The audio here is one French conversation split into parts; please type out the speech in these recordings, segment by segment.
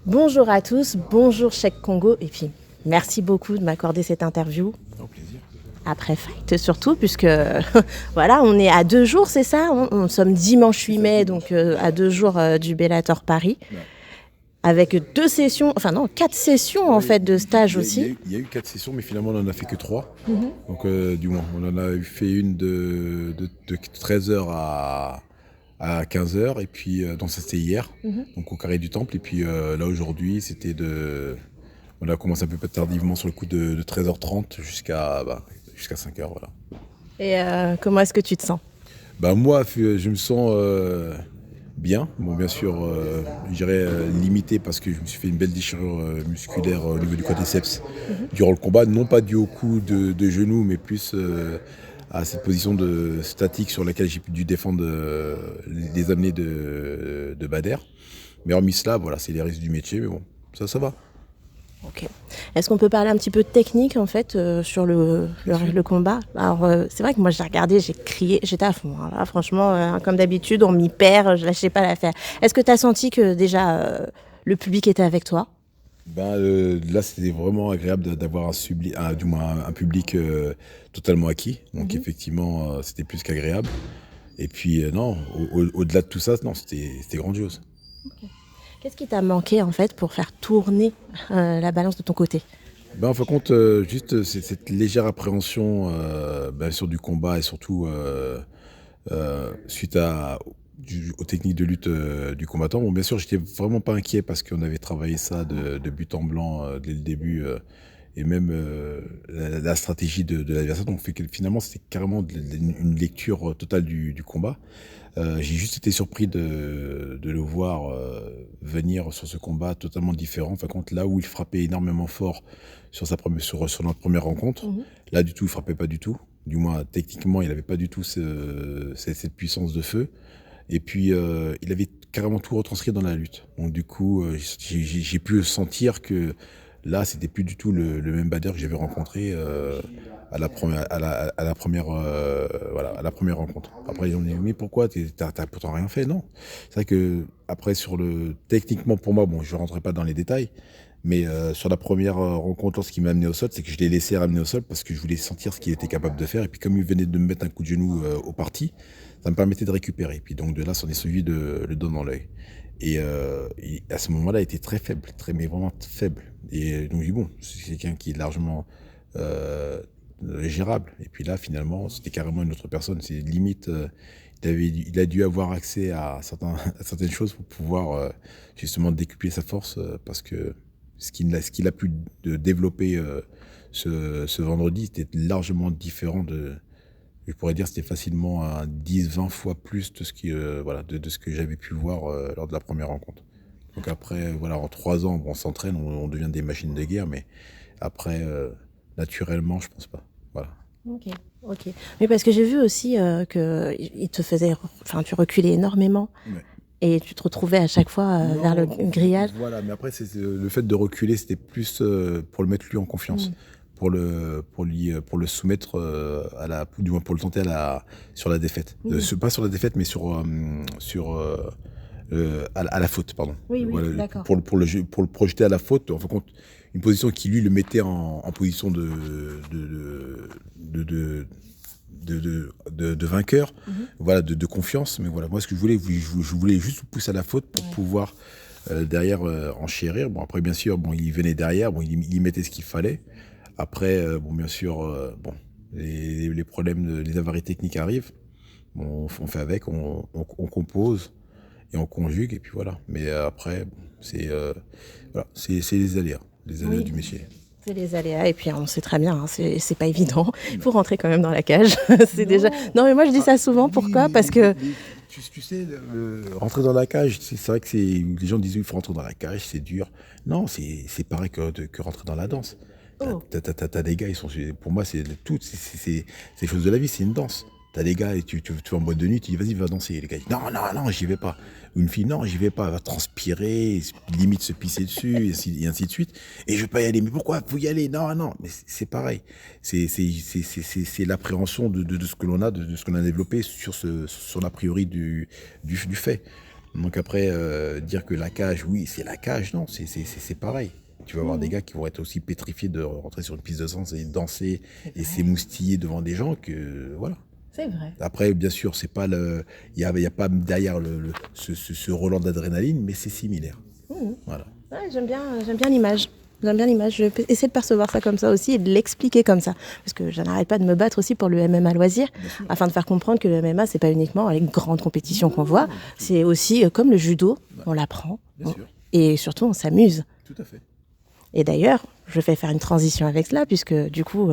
Bonjour à tous, bonjour Cheikh Congo et puis merci beaucoup de m'accorder cette interview. Au plaisir. Après fight surtout puisque voilà on est à 2 jours c'est ça, nous sommes dimanche 8 mai donc à 2 jours du Bellator Paris Ouais. avec 2 sessions, enfin non 4 sessions en fait de stage aussi. Il y a eu 4 sessions, mais finalement on n'en a fait que 3. Donc du moins, on en a fait une de 13h à 15h, et puis donc ça c'était hier, donc au Carré du Temple. Et puis là aujourd'hui, on a commencé un peu tardivement sur le coup de 13h30 jusqu'à 5h, voilà. Et comment est-ce que tu te sens? Moi, je me sens bien. Bon, bien sûr, je dirais limité parce que je me suis fait une belle déchirure musculaire au niveau du quadriceps durant le combat. Non pas dû au coup de genou, mais plus à cette position de statique sur laquelle j'ai dû défendre les amenés de Bader. Mais hormis cela, voilà, c'est les risques du métier. Mais bon, ça va. Ok. Est-ce qu'on peut parler un petit peu de technique en fait sur le combat? Alors c'est vrai que moi j'ai regardé, j'ai crié, j'étais à fond. Hein, là, franchement, comme d'habitude, on m'y perd, je lâchais pas l'affaire. Est-ce que tu as senti que déjà le public était avec toi? Là, c'était vraiment agréable d'avoir du moins un public totalement acquis. Donc, effectivement, c'était plus qu'agréable. Et puis, non, au-delà de tout ça, non, c'était grandiose. Qu'est-ce qui t'a manqué en fait pour faire tourner la balance de ton côté? En fin de compte, juste cette légère appréhension sur du combat, et surtout suite aux techniques de lutte du combattant. Bon, bien sûr, j'étais vraiment pas inquiet parce qu'on avait travaillé ça de but en blanc dès le début, et même la stratégie de l'adversaire. Donc, finalement, c'était carrément une lecture totale du combat. J'ai juste été surpris de le voir venir sur ce combat totalement différent. Enfin, contre là où il frappait énormément fort sur notre première rencontre, là du tout, il frappait pas du tout. Du moins, techniquement, il n'avait pas du tout cette puissance de feu. Et puis, il avait carrément tout retranscrit dans la lutte. Donc, du coup, j'ai pu sentir que là, c'était plus du tout le même Bader que j'avais rencontré à la première, voilà, à la première rencontre. Après, ils ont dit, mais pourquoi t'as pourtant rien fait? Non. C'est vrai que après, techniquement pour moi, bon, je rentrerai pas dans les détails, mais sur la première rencontre, lorsqu'il m'a amené au sol, c'est que je l'ai laissé ramener au sol parce que je voulais sentir ce qu'il était capable de faire. Et puis comme il venait de me mettre un coup de genou au parti, ça me permettait de récupérer. Et puis donc de là, c'en est suivi le dos dans l'œil. Et à ce moment-là, il était très faible, mais vraiment faible. Et donc j'ai dit, bon, c'est quelqu'un qui est largement euh, gérable. Et puis là, finalement, c'était carrément une autre personne. C'est limite, il a dû avoir accès à certaines choses pour pouvoir justement décupler sa force, parce que ce qu'il a pu développer ce vendredi, c'était largement différent je pourrais dire, c'était facilement à 10-20 fois plus voilà, de ce que j'avais pu voir lors de la première rencontre. Donc après, voilà, en 3 ans, bon, on s'entraîne, on devient des machines de guerre, mais après, naturellement, je pense pas. Voilà. Ok, ok. Mais parce que j'ai vu aussi que il te faisait, enfin tu reculais énormément Ouais. et tu te retrouvais à chaque fois vers le grillage. Voilà, mais après, le fait de reculer, c'était plus pour le mettre lui en confiance, pour le soumettre du moins pour le tenter sur la défaite. Pas sur la défaite, mais à la faute, pardon. Oui, oui, Voilà, d'accord. pour le projeter à la faute, en fin de compte, une position qui lui le mettait en position de vainqueur, voilà, de confiance. Mais voilà, moi, ce que je voulais juste pousser à la faute pour pouvoir derrière enchérir. Bon, après, bien sûr, bon, il venait derrière, bon, il y mettait ce qu'il fallait. Après, bon, bien sûr, bon, les problèmes, les avaries techniques arrivent. Bon, on fait avec, on compose et on conjugue, et puis voilà. Mais après, bon, voilà, c'est les aléas Oui, du métier. c'est les aléas et puis on sait très bien, hein, c'est pas évident. Il faut rentrer quand même dans la cage. C'est déjà. Non mais moi je dis ça souvent. Pourquoi? Parce que Tu sais, rentrer dans la cage, c'est vrai que les gens disent il faut rentrer dans la cage, c'est dur. Non, c'est pareil que rentrer dans la danse. oh, T'as des gars, pour moi, c'est tout, c'est les choses de la vie, c'est une danse. T'as des gars, et tu vas en boîte de nuit, tu dis vas-y, va danser. Et les gars disent non, non, non, j'y vais pas. Ou une fille, non, j'y vais pas, elle va transpirer, limite se pisser dessus, et ainsi de suite. Et je vais pas y aller. Mais pourquoi? Faut y aller. Non, non, mais c'est pareil. C'est l'appréhension de ce que l'on a, de ce qu'on a développé sur l'a priori du fait. Donc après, dire que la cage, oui, c'est la cage, non, c'est pareil. Tu vas avoir des gars qui vont être aussi pétrifiés de rentrer sur une piste de danse et danser et s'émoustiller devant des gens que, voilà. C'est vrai. Après, bien sûr, c'est pas il y a pas derrière ce Roland d'adrénaline, mais c'est similaire. Voilà. Ouais, j'aime bien l'image. J'aime bien l'image. Je vais essayer de percevoir ça comme ça aussi et de l'expliquer comme ça. Parce que je n'arrête pas de me battre aussi pour le MMA loisir, afin de faire comprendre que le MMA, c'est pas uniquement les grandes compétitions qu'on voit, c'est aussi comme le judo, on l'apprend. Bien sûr. Et surtout, on s'amuse. Tout à fait. Et d'ailleurs, je vais faire une transition avec cela, puisque du coup,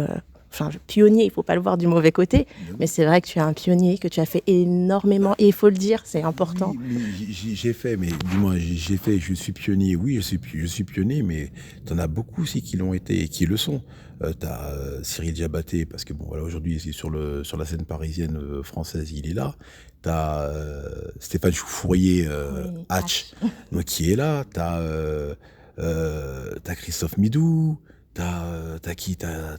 pionnier, il ne faut pas le voir du mauvais côté, mais c'est vrai que tu es un pionnier, que tu as fait énormément, et il faut le dire, c'est important. Oui, j'ai fait, mais du moins, j'ai fait, je suis pionnier, oui, je suis pionnier, mais tu en as beaucoup aussi qui l'ont été et qui le sont. Tu as Cyril Diabaté, parce que bon, voilà, aujourd'hui, c'est sur la scène parisienne française, il est là. Tu as Stéphane Chouffourier, Oui, Hatch, donc, qui est là. Tu as Christophe Midou. T'as qui? T'as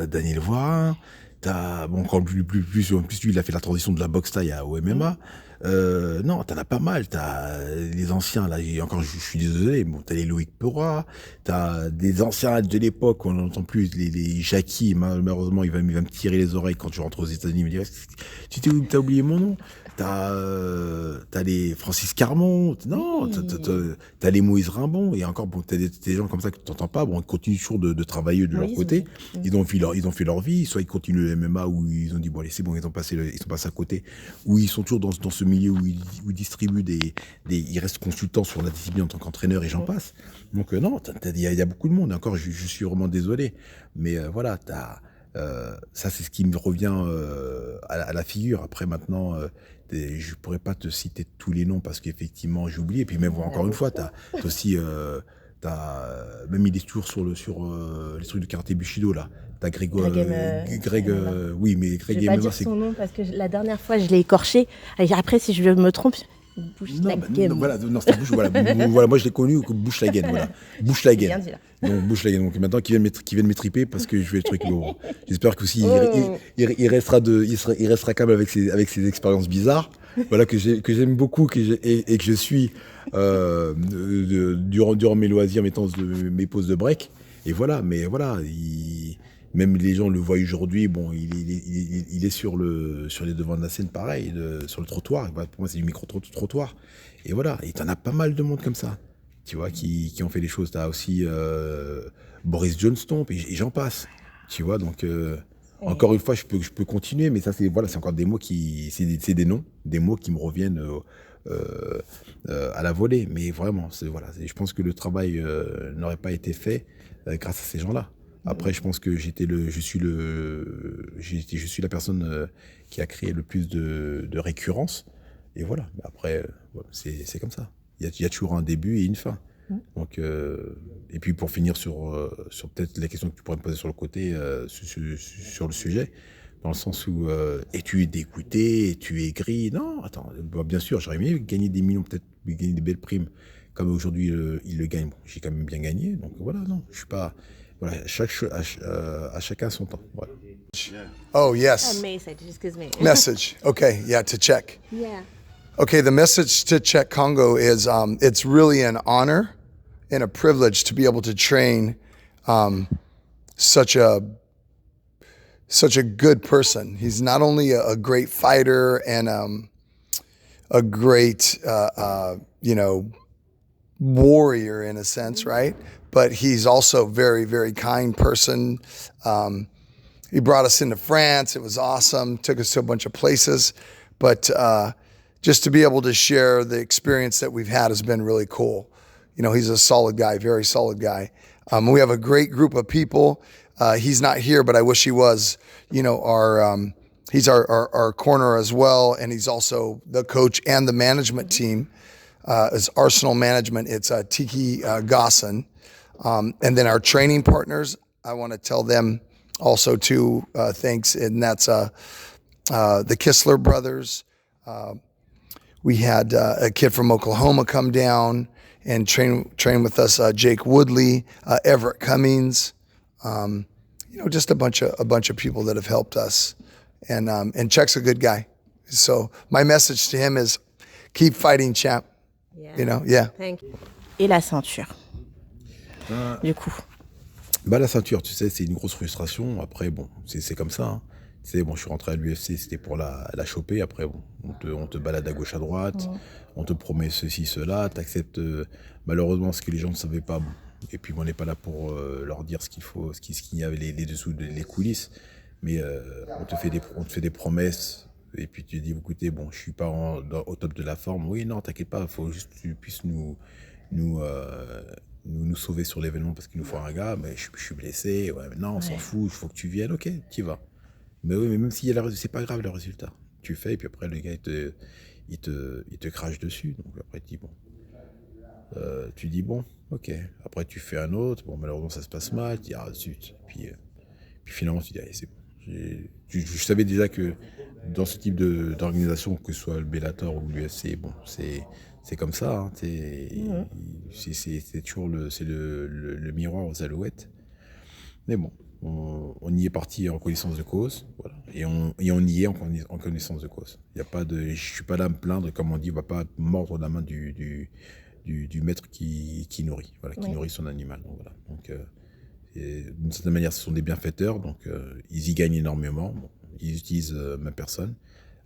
Daniel Voirin. Bon, encore en plus, lui, il a fait la transition de la boxe taille au MMA. Non, t'en as pas mal. T'as les anciens, là, encore, je suis désolé, bon, t'as les Loïc Perois. T'as des anciens de l'époque, on n'entend plus, les Jackie, malheureusement, il va me tirer les oreilles quand je rentre aux États-Unis. Il me dit, t'as oublié mon nom? T'as les Francis Carmon, non, t'as les Moïse Rimbon, et encore, bon, t'as des gens comme ça que tu t'entends pas, bon, ils continuent toujours de travailler de leur côté, ils ont fait leur vie, soit ils continuent le MMA, où ils ont dit, bon, allez, c'est bon, ils sont passés à côté, ou ils sont toujours dans ce milieu où ils distribuent ils restent consultants sur la discipline en tant qu'entraîneur, et j'en passe. Donc, non, il y a beaucoup de monde, et encore, je suis vraiment désolé, mais voilà, ça, c'est ce qui me revient à la figure. Après, maintenant, je pourrais pas te citer tous les noms parce qu'effectivement, j'ai oublié. Et puis même, encore une fois, t'as aussi, même il est toujours sur les trucs de karaté Bushido, là. T'as Greg, oui, mais Greg je vais pas dire son nom parce que la dernière fois, je l'ai écorché. Et après, si je me trompe, Bouchlagen. Non, c'était voilà, moi je l'ai connu comme Bouchlagen, voilà. Bouchlagen. Donc Bouchlagen. Donc maintenant qu'il vienne m'étriper parce que je vais le truc lourd. J'espère qu'aussi il restera quand même avec ses expériences bizarres. Voilà, que j'aime beaucoup et que je suis durant mes loisirs, mes pauses de break. Et voilà, mais voilà, même les gens le voient aujourd'hui, bon, il est sur les devants de la scène, pareil, sur le trottoir. Pour moi, c'est du micro-trottoir. Et voilà, et t'en as pas mal de monde comme ça, tu vois, qui ont fait des choses. T'as aussi Boris Johnstone, et j'en passe, tu vois. Donc, encore une fois, je peux continuer, mais ça, c'est encore des mots c'est des noms, des mots qui me reviennent à la volée. Mais vraiment, je pense que le travail n'aurait pas été fait grâce à ces gens-là. Après, je pense que je suis la personne qui a créé le plus de récurrence. Et voilà. Après, c'est comme ça. Il y a toujours un début et une fin. Donc, et puis pour finir sur peut-être la question que tu pourrais me poser sur le côté, sur le sujet, dans le sens où es-tu dégoûté, es-tu aigri? Non, attends, bien sûr, j'aurais aimé gagner des millions, peut-être gagner des belles primes, comme aujourd'hui il le gagne. Bon, j'ai quand même bien gagné, donc voilà, non, je suis pas. Voilà, à chacun son temps. Voilà. Oh, yes. Message, excuse me. Message. Okay, yeah, to Czech. Yeah. Okay, the message to Czech Congo is it's really an honor and a privilege to be able to train such a good person. He's not only a great fighter and a great warrior in a sense, right? But he's also very, very kind person. He brought us into France. It was awesome. Took us to a bunch of places. But just to be able to share the experience that we've had has been really cool. You know, he's a solid guy, very solid guy. We have a great group of people. He's not here, but I wish he was. You know, he's our corner as well, and he's also the coach and the management team. As Arsenal Management, it's Tiki Gosson. And then our training partners, I want to tell them also too, thanks, and that's the Kistler brothers. We had a kid from Oklahoma come down and train with us, Jake Woodley, Everett Cummings, just a bunch of people that have helped us. And Czech's a good guy. So my message to him is keep fighting, champ. You know, yeah. Et la ceinture, Ah, du coup. bah la ceinture, tu sais, c'est une grosse frustration. Après, bon, c'est comme ça, hein. Tu sais, bon, je suis rentré à l'UFC, c'était pour la choper. Après, bon, on te balade à gauche, à droite, on te promet ceci, cela, t'acceptes malheureusement ce que les gens ne savaient pas. Bon. Et puis, on n'est pas là pour leur dire ce qu'il faut, ce qu'il y avait les dessous, les coulisses. Mais on te fait des promesses. Et puis tu dis, écoutez, bon, je suis pas au top de la forme. Oui, non, t'inquiète pas, il faut juste que tu puisses nous, euh, nous sauver sur l'événement parce qu'il nous faut un gars. Mais je suis blessé. Ouais, mais non, on s'en Ouais. fout, il faut que tu viennes. Ok, tu y vas. Mais oui, mais même s'il y a c'est pas grave le résultat. Tu fais, et puis après, le gars, il te crache dessus. Donc après, tu dis, bon, ok. Après, tu fais un autre. Bon, malheureusement, ça se passe mal. Tu dis, ah, zut. Puis finalement, tu dis, allez, c'est bon. Je savais déjà que dans ce type d'organisation, que ce soit le Bellator ou l'UFC, bon, c'est comme ça. Hein, c'est toujours le miroir aux alouettes. Mais bon, on y est parti en connaissance de cause, voilà. Et on y est en connaissance de cause. Y a pas de, je suis pas là à me plaindre, comme on dit, on va pas mordre la main du maître qui nourrit, voilà, qui Oui. nourrit son animal. Donc, voilà. Donc, et d'une certaine manière, ce sont des bienfaiteurs, donc ils y gagnent énormément. Bon, ils utilisent ma personne.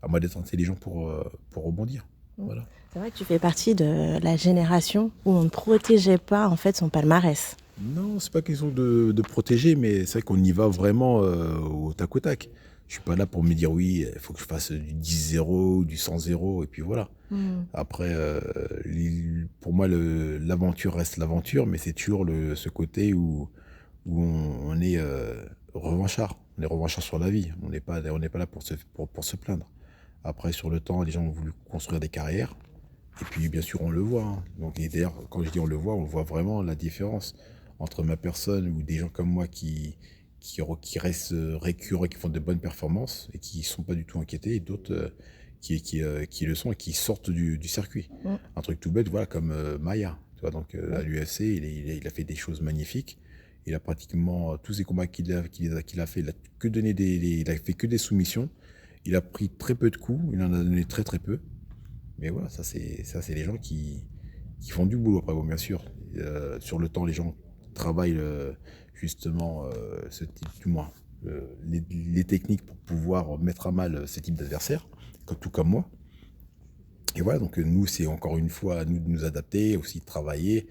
À moi d'être intelligent pour rebondir. Voilà. C'est vrai que tu fais partie de la génération où on ne protégeait pas en fait son palmarès. Non, c'est pas question de protéger, mais c'est vrai qu'on y va vraiment au tac au tac. Je suis pas là pour me dire oui, il faut que je fasse du 10-0, du 100-0, et puis voilà. Après, pour moi, l'aventure reste l'aventure, mais c'est toujours ce côté où on est revanchard. On est revanchard sur la vie. On n'est pas là pour se plaindre. Après, sur le temps, les gens ont voulu construire des carrières. Et puis, bien sûr, on le voit. Hein. Donc, et d'ailleurs, quand je dis on voit vraiment la différence entre ma personne ou des gens comme moi qui restent récurrents, qui font de bonnes performances et qui ne sont pas du tout inquiétés, et d'autres qui le sont et qui sortent du circuit. Un truc tout bête, voilà, comme Maya. Tu vois, donc, à l'UFC, il a fait des choses magnifiques. Il a pratiquement tous ces combats qu'il a fait, il a fait que des soumissions. Il a pris très peu de coups, il en a donné très très peu. Mais voilà, ça c'est les gens qui font du boulot. Après, bon, bien sûr, sur le temps, les gens travaillent justement ce type, du moins, les techniques pour pouvoir mettre à mal ce type d'adversaire, tout comme moi. Et voilà, donc nous, c'est encore une fois à nous de nous adapter, aussi de travailler,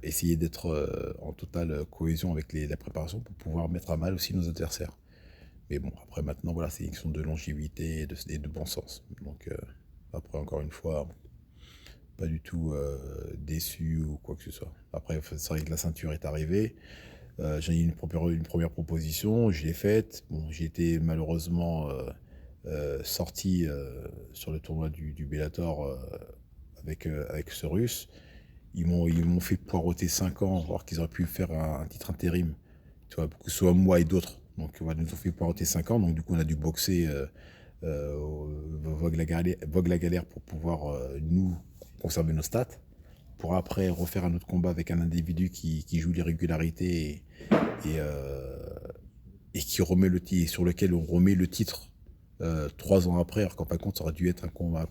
essayer d'être en totale cohésion avec la préparation pour pouvoir mettre à mal aussi nos adversaires. Mais bon, après maintenant, voilà, c'est une question de longévité et de bon sens. Donc après, encore une fois, pas du tout déçu ou quoi que ce soit. Après, c'est vrai que la ceinture est arrivée. J'ai eu une première proposition, je l'ai faite. Bon, j'ai été malheureusement sorti sur le tournoi du Bellator avec ce Russe. Ils m'ont fait poireauter 5 ans, alors qu'ils auraient pu faire un titre intérim, tu vois, que ce soit moi et d'autres. Donc voilà, ils nous ont fait poireauter 5 ans, donc du coup on a dû boxer vogue la galère pour pouvoir nous conserver nos stats, pour après refaire un autre combat avec un individu qui joue l'irrégularité et, et qui remet sur lequel on remet le titre 3 ans après, alors qu'en fin de compte ça aurait dû être un combat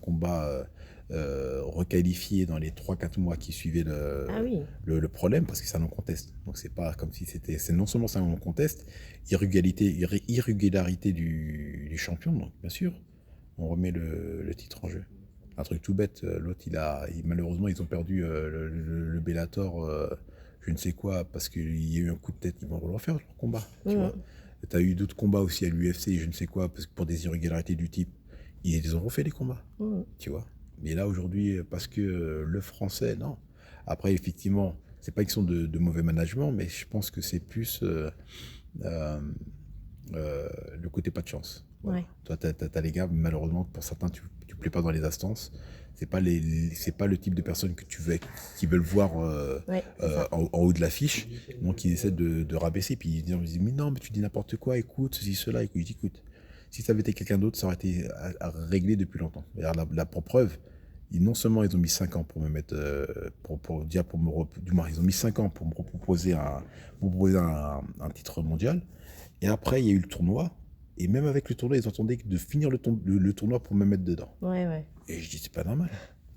requalifié dans les 3-4 mois qui suivaient Ah oui. le problème, parce que c'est un non-contest. Donc c'est pas comme si c'est non seulement c'est un non-contest, irrégularité du champion, donc bien sûr, on remet le titre en jeu. Un truc tout bête, l'autre malheureusement ils ont perdu le Bellator, je ne sais quoi, parce qu'il y a eu un coup de tête, ils vont le refaire leur combat, tu vois. T'as eu d'autres combats aussi à l'UFC, je ne sais quoi, parce que pour des irrégularités du type, ils ont refait les combats, tu vois. Mais là aujourd'hui, parce que le français, non. Après, effectivement, c'est pas une question de mauvais management, mais je pense que c'est plus le côté pas de chance. Voilà. Ouais. Toi, t'as les gars, malheureusement, pour certains, tu plais pas dans les instances. C'est pas le type de personnes qui veulent voir Ouais, c'est ça. en haut de l'affiche, donc ils essaient de rabaisser, puis ils disent mais non, mais tu dis n'importe quoi, écoute, ceci, cela, écoute, je dis, écoute, si ça avait été quelqu'un d'autre, ça aurait été à régler depuis longtemps. La preuve, non seulement ils ont mis 5 ans pour me mettre, du moins ils ont mis 5 ans pour me proposer un titre mondial, et après il y a eu le tournoi, et même avec le tournoi, ils entendaient de finir le tournoi pour me mettre dedans. Ouais, ouais. Et je dis, c'est pas normal.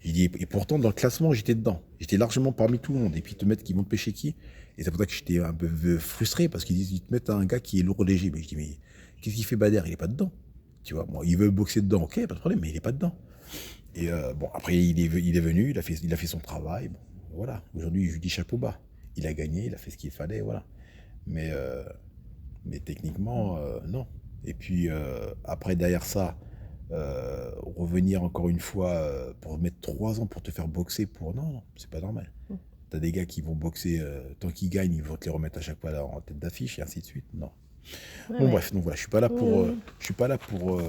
J'ai dit, et pourtant, dans le classement, j'étais dedans. J'étais largement parmi tout le monde. Et puis, te mettre qui vont te pêcher qui. Et c'est pour ça que j'étais un peu frustré, parce qu'ils disent, ils te mettent un gars qui est lourd léger. Mais je dis, mais qu'est-ce qu'il fait Bader? Il est pas dedans. Tu vois, bon, il veut boxer dedans, ok, pas de problème, mais il est pas dedans. Et bon, après, il est venu, il a fait son travail. Bon, voilà. Aujourd'hui, je lui dis chapeau bas. Il a gagné, il a fait ce qu'il fallait, voilà. Mais, mais techniquement, non. Et puis, après, derrière ça, revenir encore une fois pour mettre 3 ans pour te faire boxer pour... Non, non, c'est pas normal. T'as des gars qui vont boxer, tant qu'ils gagnent, ils vont te les remettre à chaque fois là, en tête d'affiche et ainsi de suite. Non. Ouais, Bon ouais. bref, donc voilà, je suis pas là je suis pas là pour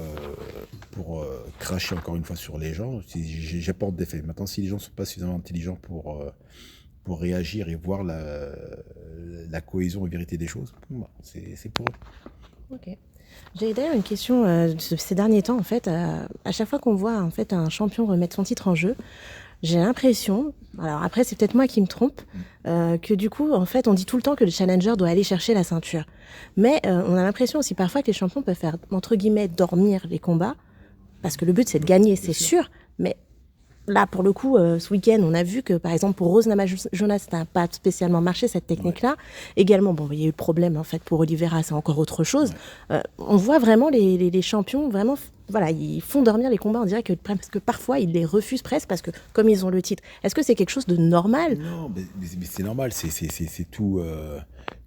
cracher encore une fois sur les gens. J'apporte des faits. Maintenant, si les gens sont pas suffisamment intelligents pour réagir et voir la cohésion et vérité des choses, bon, bah, c'est pour eux. Ok. J'ai d'ailleurs une question ces derniers temps, en fait, à chaque fois qu'on voit en fait un champion remettre son titre en jeu, j'ai l'impression, alors après c'est peut-être moi qui me trompe, que du coup, en fait, on dit tout le temps que le challenger doit aller chercher la ceinture. Mais on a l'impression aussi parfois que les champions peuvent faire, entre guillemets, dormir les combats, parce que le but c'est de gagner, c'est sûr, mais là, pour le coup, ce week-end, on a vu que, par exemple, pour Rose Namajunas, ça n'a pas spécialement marché, cette technique-là. Ouais. Également, bon, il y a eu le problème, en fait, pour Oliveira, c'est encore autre chose. Ouais. On voit vraiment les champions, vraiment, voilà, ils font dormir les combats, on dirait que, parce que parfois, ils les refusent presque, parce que, comme ils ont le titre. Est-ce que c'est quelque chose de normal? Non, mais c'est normal, c'est tout,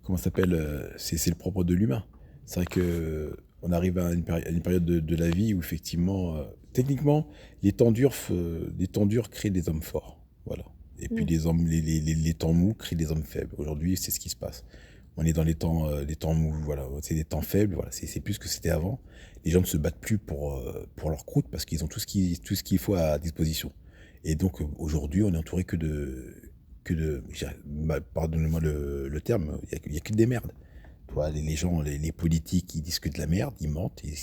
comment ça s'appelle, c'est le propre de l'humain. C'est vrai que on arrive à une période de la vie où, effectivement, techniquement, les temps durs créent des hommes forts. Voilà. Et puis les temps mous créent des hommes faibles. Aujourd'hui, c'est ce qui se passe. On est dans les temps mous, voilà. C'est des temps faibles, voilà. C'est plus ce que c'était avant. Les gens ne se battent plus pour leur croûte parce qu'ils ont tout ce qu'il faut à disposition. Et donc, aujourd'hui, on est entouré que de pardonnez-moi le terme, il y a que des merdes. Tu vois, les gens, les politiques, ils disent que de la merde, ils mentent, et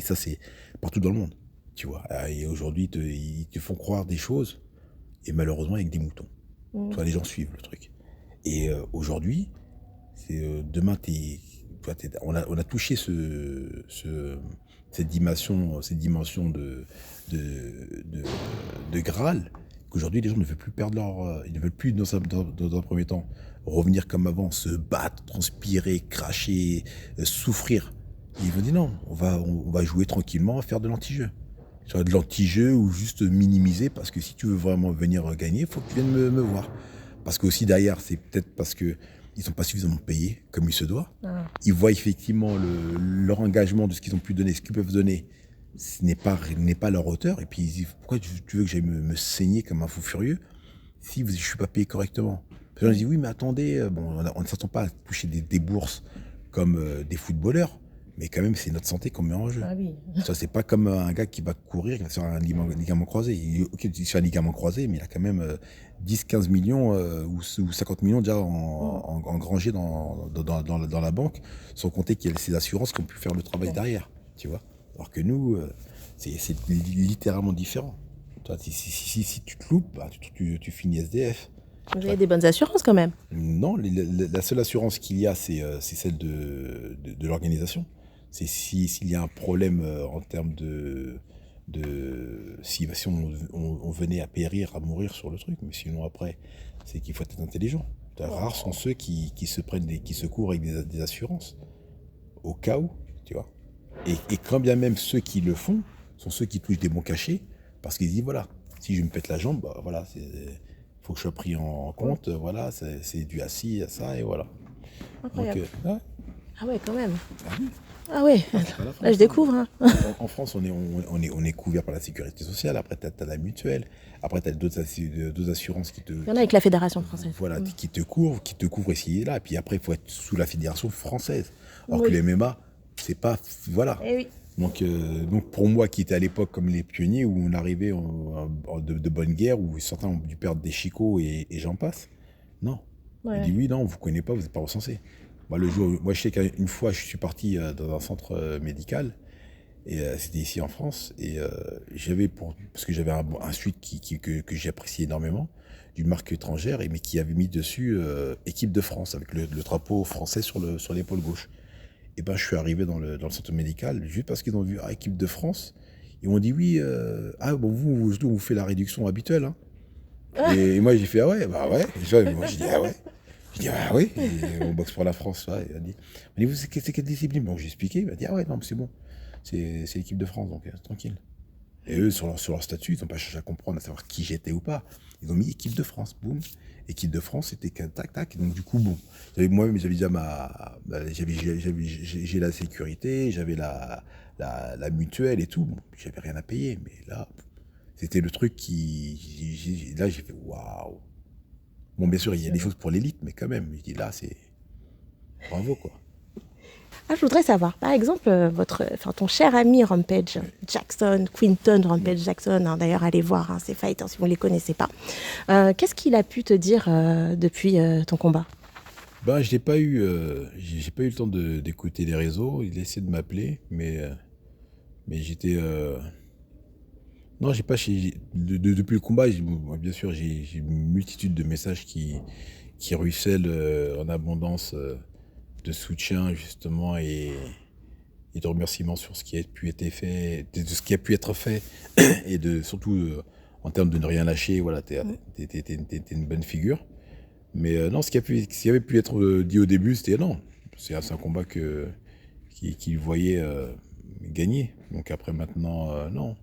ça, c'est partout dans le monde. Tu vois, et aujourd'hui, ils te font croire des choses, et malheureusement, avec des moutons. Tu vois, les gens suivent le truc. Et aujourd'hui, demain, on a touché cette dimension de Graal, qu'aujourd'hui, les gens ne veulent plus perdre ils ne veulent plus, dans un premier temps, revenir comme avant, se battre, transpirer, cracher, souffrir. Et ils vont dire non, on va jouer tranquillement, faire de l'anti-jeu. Soit de l'anti-jeu ou juste minimiser, parce que si tu veux vraiment venir gagner, il faut que tu viennes me voir. Parce que aussi derrière, c'est peut-être parce que ils sont pas suffisamment payés comme il se doit. Ah. Ils voient effectivement leur engagement de ce qu'ils ont pu donner, ce qu'ils peuvent donner, ce n'est pas leur hauteur. Et puis ils disent pourquoi tu veux que j'aille me saigner comme un fou furieux si je suis pas payé correctement. Les gens disent oui mais attendez, bon, on ne s'attend pas à toucher des bourses comme des footballeurs. Mais quand même, c'est notre santé qu'on met en jeu. Ah oui. Ça, c'est pas comme un gars qui va courir sur un ligament croisé. Ok, il est sur un ligament croisé, mais il a quand même 10-15 millions ou 50 millions déjà engrangés dans la banque, sans compter qu'il y a ces assurances qui ont pu faire le travail derrière, tu vois. Alors que nous, c'est littéralement différent. Toi, si tu te loupes, bah, tu finis SDF. Vous avez des bonnes assurances quand même? Non, la seule assurance qu'il y a, c'est celle de l'organisation. C'est s'il y a un problème en termes si on venait à périr, à mourir sur le truc, mais sinon après, c'est qu'il faut être intelligent. Rares sont ceux qui se couvrent avec des assurances, au cas où, tu vois. Et quand bien même ceux qui le font, sont ceux qui touchent des bons cachets, parce qu'ils disent, voilà, si je me pète la jambe, bah, voilà, faut que je sois pris en compte, voilà, c'est dû à ci, à ça, et voilà. Incroyable. Donc, ouais. Ah ouais, quand même. Ah oui. Ah ouais, là je découvre. Hein. En France, on est couvert par la sécurité sociale, après tu as la mutuelle, après tu as d'autres assurances qui te... Il y en a avec la Fédération française. Voilà, qui te couvrent ici et là, et puis après il faut être sous la Fédération française. Alors que le MMA, c'est pas... Voilà. Eh oui. Donc pour moi qui étais à l'époque comme les pionniers, où on arrivait de bonne guerre, où certains ont dû perdre des chicots et j'en passe, non. Ouais. On dit oui, non, vous ne connaissez pas, vous n'êtes pas recensé. Moi, je sais qu'une fois, je suis parti dans un centre médical, et c'était ici en France, et parce que j'avais un suite que j'appréciais énormément, d'une marque étrangère, mais qui avait mis dessus équipe de France, avec le drapeau français sur l'épaule gauche. Et ben, je suis arrivé dans le centre médical, juste parce qu'ils ont vu équipe de France, Ils m'ont dit oui, vous faites la réduction habituelle. Hein. Et moi, j'ai fait ah ouais, bah ouais. Et moi, j'ai dit ah ouais. J'ai dit ah oui, et on boxe pour la France. Ouais. Il m'a dit, c'est quelle discipline? Bon, j'ai expliqué. Il m'a dit ah ouais, non, mais c'est bon. C'est l'équipe de France, donc tranquille. Et eux, sur leur statut, ils n'ont pas cherché à comprendre, à savoir qui j'étais ou pas. Ils ont mis équipe de France, boum. Équipe de France, c'était tac, tac. Donc, du coup, bon. Moi-même, j'avais déjà j'ai la sécurité, j'avais la mutuelle et tout. Bon, j'avais rien à payer. Mais là, c'était le truc là, j'ai fait waouh. Bon, bien sûr, il y a des choses pour l'élite, mais quand même, je dis là, c'est bravo, quoi. Ah, je voudrais savoir, par exemple, ton cher ami Rampage Jackson, Quinton Rampage Jackson, hein, d'ailleurs, allez voir ses fights si vous ne les connaissez pas. Qu'est-ce qu'il a pu te dire depuis ton combat? Ben, j'ai pas eu le temps d'écouter les réseaux. Il a essayé de m'appeler, mais j'étais. Non, j'ai pas. Depuis le combat, bien sûr, j'ai une multitude de messages qui ruissellent en abondance. De soutien justement et de remerciements sur ce qui a pu être fait, de ce qui a pu être fait et de surtout en termes de ne rien lâcher. Voilà, t'es une bonne figure. Mais non, ce qui avait pu être dit au début, c'était non. C'est un combat qu'il voyait gagner. Donc après maintenant, non.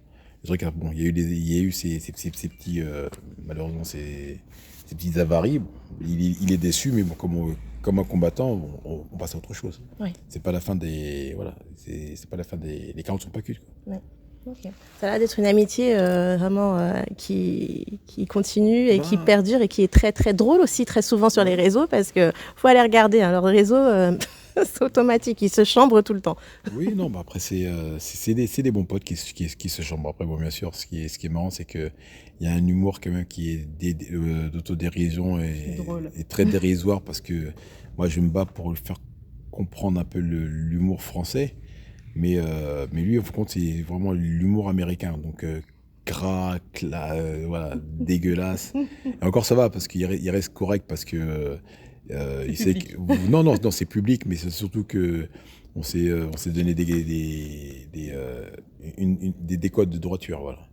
Le truc, bon, il y a eu ces petits malheureusement ces petites avaries. Il est déçu, mais bon, comme un combattant, on passe à autre chose. Oui. C'est pas la fin des. Voilà. C'est pas la fin des. Les 40 sont pas cuits. Oui. Okay. Ça a l'air d'être une amitié vraiment qui continue et qui perdure et qui est très très drôle aussi très souvent sur les réseaux parce que faut aller regarder leur réseau. C'est automatique, ils se chambrent tout le temps. Oui, non, bah après, c'est des bons potes qui se chambrent. Après, bon, bien sûr, ce qui est marrant, c'est qu'il y a un humour quand même qui est d'autodérision et très dérisoire parce que moi, je me bats pour le faire comprendre un peu l'humour français. Mais lui, en compte, c'est vraiment l'humour américain. Donc, gras, voilà, dégueulasse. Et encore, ça va parce qu'il reste correct parce que. Il sait que, non, c'est public, mais c'est surtout que on s'est donné des codes de droiture, voilà.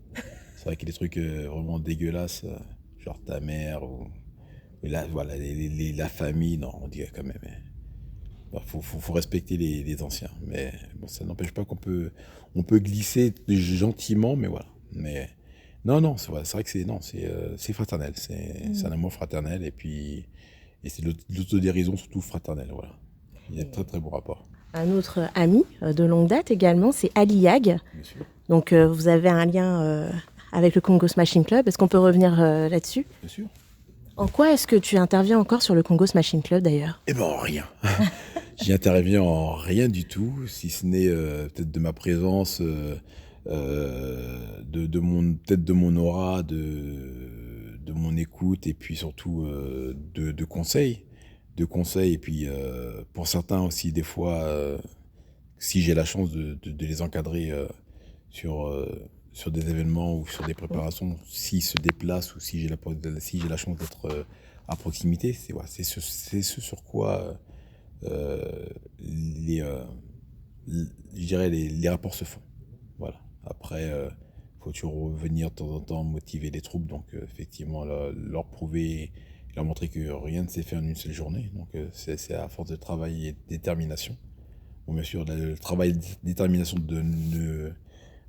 C'est vrai qu'il y a des trucs vraiment dégueulasses, genre ta mère ou voilà la famille, non, on dirait quand même. Bon, faut respecter les anciens, mais bon, ça n'empêche pas on peut glisser gentiment, mais voilà. Mais non, c'est vrai que c'est fraternel, c'est un amour fraternel et puis. Et c'est l'autodérision surtout fraternelle, voilà. Il y a de très très bon rapport. Un autre ami de longue date également, c'est Ali Yag. Bien sûr. Donc vous avez un lien avec le Congo Smashing Club. Est-ce qu'on peut revenir là-dessus? Bien sûr. En quoi est-ce que tu interviens encore sur le Congo Smashing Club d'ailleurs? Eh ben en rien. J'y interviens en rien du tout, si ce n'est peut-être de ma présence, peut-être de mon aura, de mon écoute et puis surtout de conseils. Et puis pour certains aussi des fois, si j'ai la chance de les encadrer sur des événements ou sur des préparations, s'ils se déplacent ou si j'ai la chance d'être à proximité, c'est ce sur quoi je dirais les rapports se font. Voilà. Après, faut toujours venir de temps en temps motiver les troupes, donc effectivement leur prouver, leur montrer que rien ne s'est fait en une seule journée. Donc c'est à force de travail et de détermination. Bon, bien sûr, le travail et de détermination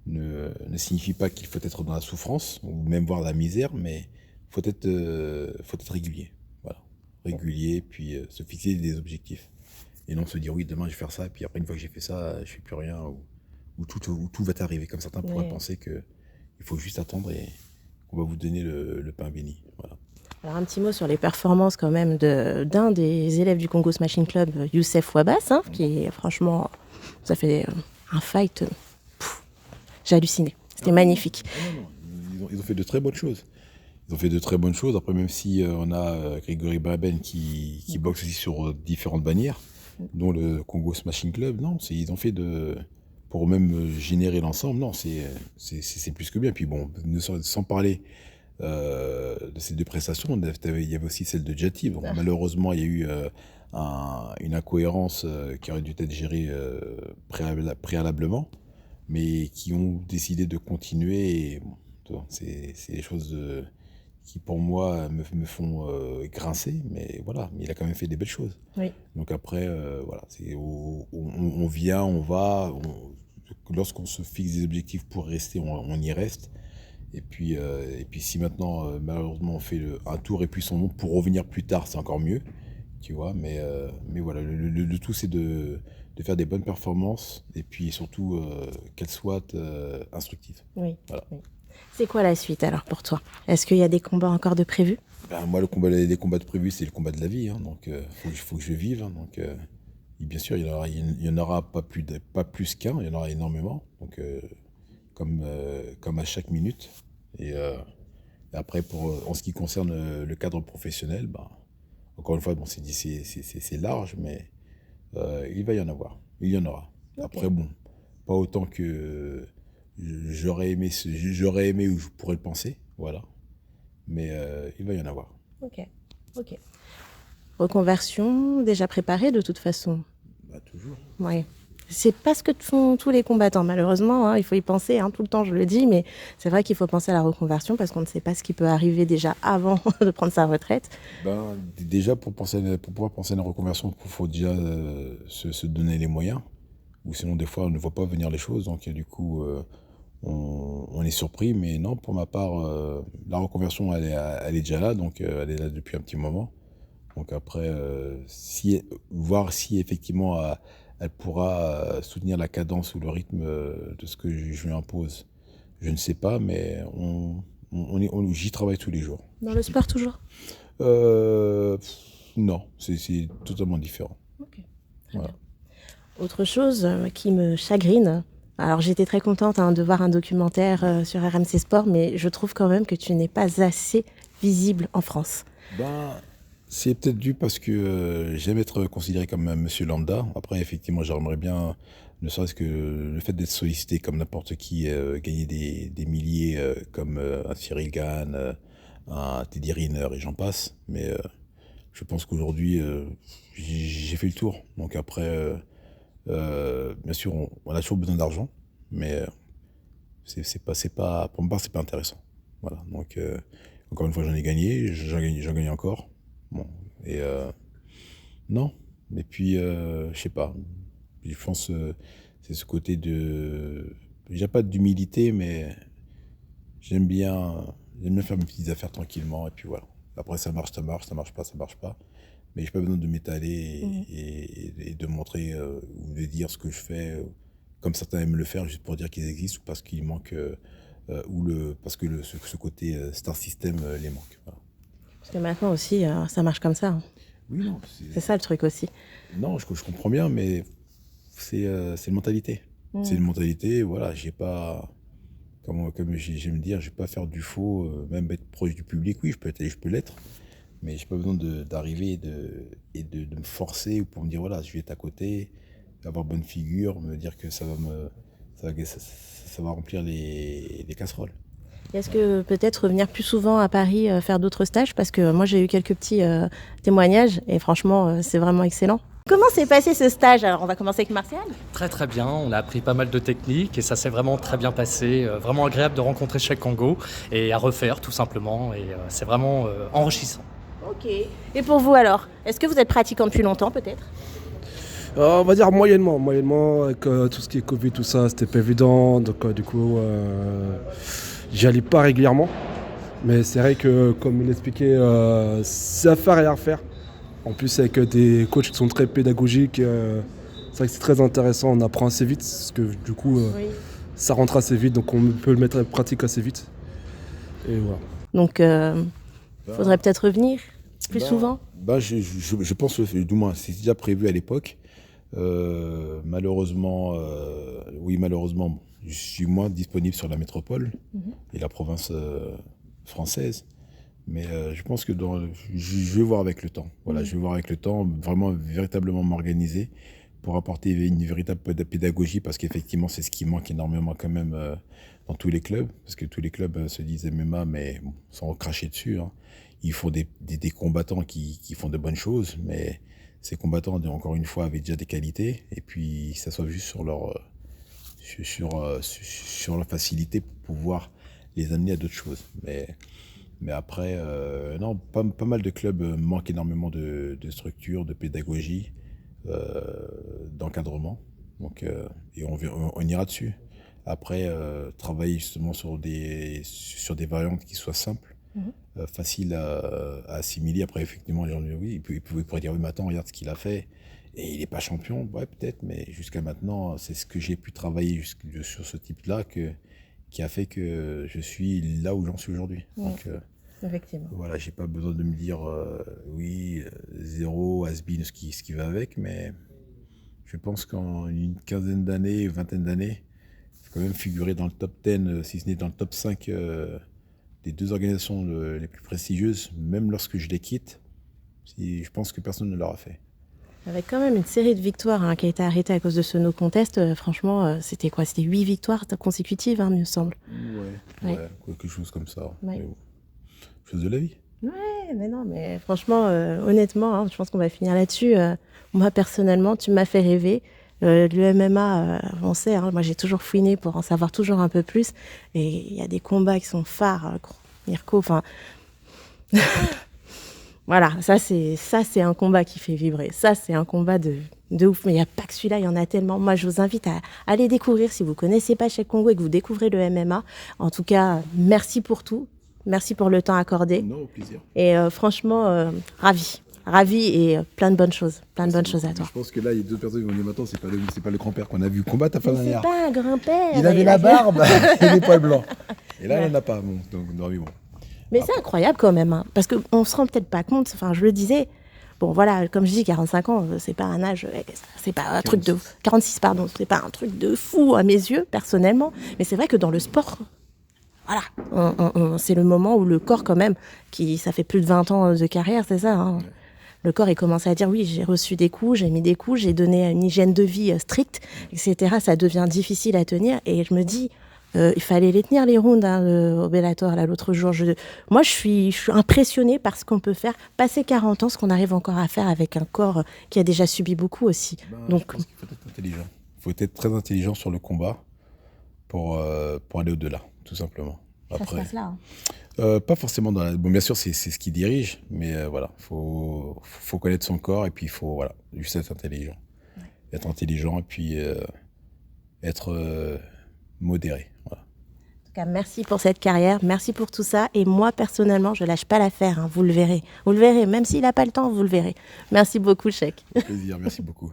ne signifie pas qu'il faut être dans la souffrance ou même voir la misère, mais faut être régulier. Voilà, régulier, puis se fixer des objectifs et non se dire oui demain je vais faire ça, et puis après une fois que j'ai fait ça, je fais plus rien ou tout va t'arriver. Comme certains pourraient penser que il faut juste attendre et qu'on va vous donner le pain béni. Voilà. Alors un petit mot sur les performances quand même d'un des élèves du Congo Smashing Club, Youssef Ouabbas, qui est franchement, ça fait un fight, j'ai halluciné, c'était magnifique. Non, ils ont fait de très bonnes choses. Après, même si on a Grégory Baben qui boxe aussi sur différentes bannières, dont le Congo Smashing Club, non, ils ont fait pour même générer l'ensemble, non, c'est plus que bien. Puis bon, sans parler de ces deux prestations, il y avait aussi celle de Djati. Bon, malheureusement, il y a eu une incohérence qui aurait dû être gérée préalablement. mais qui ont décidé de continuer. Et, bon, tu vois, c'est des choses qui, pour moi, me font grincer, mais voilà, mais il a quand même fait des belles choses. Oui. Donc après, voilà, on vient, on va. Lorsqu'on se fixe des objectifs pour rester, on y reste. Et puis si maintenant, malheureusement, on fait un tour et puis son nom pour revenir plus tard, c'est encore mieux, tu vois. Mais voilà, le tout, c'est de faire des bonnes performances et puis surtout qu'elles soient instructives. Oui. Voilà. Oui. C'est quoi la suite alors pour toi? Est-ce qu'il y a des combats encore de prévus? Ben, moi, les combats de prévus, c'est le combat de la vie, hein, donc faut que je vive. Hein, donc, et bien sûr, il y en aura pas plus qu'un, il y en aura énormément, donc comme à chaque minute. Et après, en ce qui concerne le cadre professionnel, ben, encore une fois, bon, c'est large, mais il va y en avoir, il y en aura. Ok. Après, bon, pas autant que j'aurais aimé ou je pourrais le penser, voilà. Mais il va y en avoir. Ok. Ok. Reconversion déjà préparée de toute façon. Bah, toujours. Oui. C'est pas ce que font tous les combattants, malheureusement. Hein, il faut y penser, hein, tout le temps, je le dis, mais c'est vrai qu'il faut penser à la reconversion parce qu'on ne sait pas ce qui peut arriver déjà avant de prendre sa retraite. Ben, déjà, pour pouvoir penser à une reconversion, il faut déjà se donner les moyens. Ou sinon, des fois, on ne voit pas venir les choses. Donc, du coup, on est surpris. Mais non, pour ma part, la reconversion, elle est déjà là. Donc, elle est là depuis un petit moment. Donc, après, voir si effectivement elle pourra soutenir la cadence ou le rythme de ce que je lui impose. Je ne sais pas, mais j'y travaille tous les jours. Dans le sport toujours? Non, c'est totalement différent. Ok, très Voilà. bien. Autre chose qui me chagrine. Alors j'étais très contente de voir un documentaire sur RMC Sport, mais je trouve quand même que tu n'es pas assez visible en France. Ben, c'est peut-être dû parce que j'aime être considéré comme un monsieur lambda. Après, effectivement, j'aimerais bien, ne serait-ce que le fait d'être sollicité comme n'importe qui, gagner des milliers comme un Cyril Gane, un Teddy Riner et j'en passe. Mais je pense qu'aujourd'hui, j'ai fait le tour. Donc après, bien sûr, on a toujours besoin d'argent, mais c'est pas, pour ma part, c'est pas intéressant. Voilà. Donc, encore une fois, j'en ai gagné, j'en gagne encore. Bon. Et non. Et puis, je sais pas. Je pense c'est ce côté de. J'ai pas d'humilité, mais j'aime bien, j'aime bien faire mes petites affaires tranquillement. Et puis voilà. Après, ça marche, ça marche pas, ça marche pas. Mais j'ai pas besoin de m'étaler et de montrer ou de dire ce que je fais, comme certains aiment le faire, juste pour dire qu'ils existent ou parce qu'il manque, parce que ce côté star system les manque. Voilà. Parce que maintenant aussi, ça marche comme ça. Hein. Oui, non. C'est ça le truc aussi. Non, je comprends bien, mais c'est une mentalité. C'est une mentalité, voilà, j'ai pas. Comme j'aime dire, je vais pas faire du faux, même être proche du public, oui, je peux l'être. Mais j'ai pas besoin d'arriver et de me forcer pour me dire voilà, je vais être à côté, avoir bonne figure, me dire que ça va remplir les casseroles. Est-ce que peut-être revenir plus souvent à Paris faire d'autres stages? Parce que moi j'ai eu quelques petits témoignages et franchement c'est vraiment excellent. Comment s'est passé ce stage? Alors on va commencer avec Martial. Très très bien, on a appris pas mal de techniques et ça s'est vraiment très bien passé. Vraiment agréable de rencontrer Cheikh Kongo et à refaire tout simplement et c'est vraiment enrichissant. Ok. Et pour vous alors? Est-ce que vous êtes pratiquant depuis longtemps peut-être? On va dire moyennement avec tout ce qui est Covid, tout ça, c'était pas évident, donc du coup j'y allais pas régulièrement. Mais c'est vrai que comme il l'expliquait, c'est à faire et à refaire. En plus avec des coachs qui sont très pédagogiques, c'est vrai que c'est très intéressant, on apprend assez vite, parce que du coup Oui. ça rentre assez vite, donc on peut le mettre en pratique assez vite. Et voilà. Donc faudrait peut-être revenir plus souvent. Je pense, du moins, c'est déjà prévu à l'époque. Malheureusement, bon, je suis moins disponible sur la métropole et la province française. Mais je pense que je vais voir avec le temps. Voilà, je vais voir avec le temps, vraiment, véritablement m'organiser pour apporter une véritable pédagogie parce qu'effectivement, c'est ce qui manque énormément quand même dans tous les clubs. Parce que tous les clubs se disent MMA, mais bon, sans cracher dessus. Hein. Ils font des combattants qui font de bonnes choses, mais ces combattants, encore une fois, avaient déjà des qualités. Et puis, ça soit juste sur sur la facilité pour pouvoir les amener à d'autres choses. Mais après, non, pas mal de clubs manquent énormément de structure, de pédagogie, d'encadrement. Donc, et on ira dessus. Après, travailler justement sur des variantes qui soient simples, faciles à assimiler. Après, effectivement, les gens disent oui, ils pourraient dire oui, mais attends, regarde ce qu'il a fait. Et il n'est pas champion, ouais, peut-être, mais jusqu'à maintenant, c'est ce que j'ai pu travailler sur ce type-là qui a fait que je suis là où j'en suis aujourd'hui. Donc, Effectivement. voilà, j'ai pas besoin de me dire oui, zéro, has-been, ce qui va avec, mais je pense qu'en une quinzaine d'années, vingtaine d'années, il faut quand même figurer dans le top 10, si ce n'est dans le top 5 des deux organisations les plus prestigieuses, même lorsque je les quitte. Je pense que personne ne l'aura fait. Avec quand même une série de victoires qui a été arrêtée à cause de ce no contest, franchement, c'était quoi? C'était 8 victoires consécutives, il me semble. Ouais, quelque chose comme ça. Ouais. Mais bon, chose de la vie. Ouais, mais non, mais franchement, honnêtement, je pense qu'on va finir là-dessus. Moi, personnellement, tu m'as fait rêver. Le MMA, on sait, moi j'ai toujours fouiné pour en savoir toujours un peu plus. Et il y a des combats qui sont phares, Mirko, enfin... Voilà, ça c'est un combat qui fait vibrer. Ça, c'est un combat de ouf. Mais il n'y a pas que celui-là, il y en a tellement. Moi, je vous invite à aller découvrir si vous ne connaissez pas Cheick Kongo et que vous découvrez le MMA. En tout cas, merci pour tout. Merci pour le temps accordé. Non, au plaisir. Et franchement, ravi et plein de bonnes choses. Plein de bonnes choses à toi. Je pense que là, il y a d'autres personnes qui vont dire maintenant, c'est pas le grand-père qu'on a vu combattre à fin C'est dernière. pas un grand-père. Il avait la barbe et les poils blancs. Et là, il n'en a pas. Bon, donc, non, mais bon. Mais c'est incroyable quand même, parce qu'on se rend peut-être pas compte, enfin je le disais, bon voilà, comme je dis, 45 ans, c'est pas un âge, c'est pas un truc de... 46, pardon, c'est pas un truc de fou à mes yeux, personnellement, mais c'est vrai que dans le sport, voilà, c'est le moment où le corps quand même, ça fait plus de 20 ans de carrière, c'est ça, hein. Le corps, il commence à dire, oui, j'ai reçu des coups, j'ai mis des coups, j'ai donné une hygiène de vie stricte, etc. Ça devient difficile à tenir, et je me dis... il fallait les tenir les rounds au Bellator là, l'autre jour. Moi, je suis impressionnée par ce qu'on peut faire. Passer 40 ans, ce qu'on arrive encore à faire avec un corps qui a déjà subi beaucoup aussi. Donc, Je pense qu'il faut être intelligent. Il faut être très intelligent sur le combat pour aller au-delà, tout simplement. Après, ça se passe là. Hein. pas forcément dans la... Bon, bien sûr, c'est ce qui dirige, mais voilà, faut connaître son corps et puis il faut juste être intelligent. Ouais. Être intelligent et puis être modéré. Voilà. En tout cas, merci pour cette carrière, merci pour tout ça. Et moi, personnellement, je lâche pas l'affaire, vous le verrez. Vous le verrez, même s'il n'a pas le temps, vous le verrez. Merci beaucoup, Cheick. Au plaisir, merci beaucoup.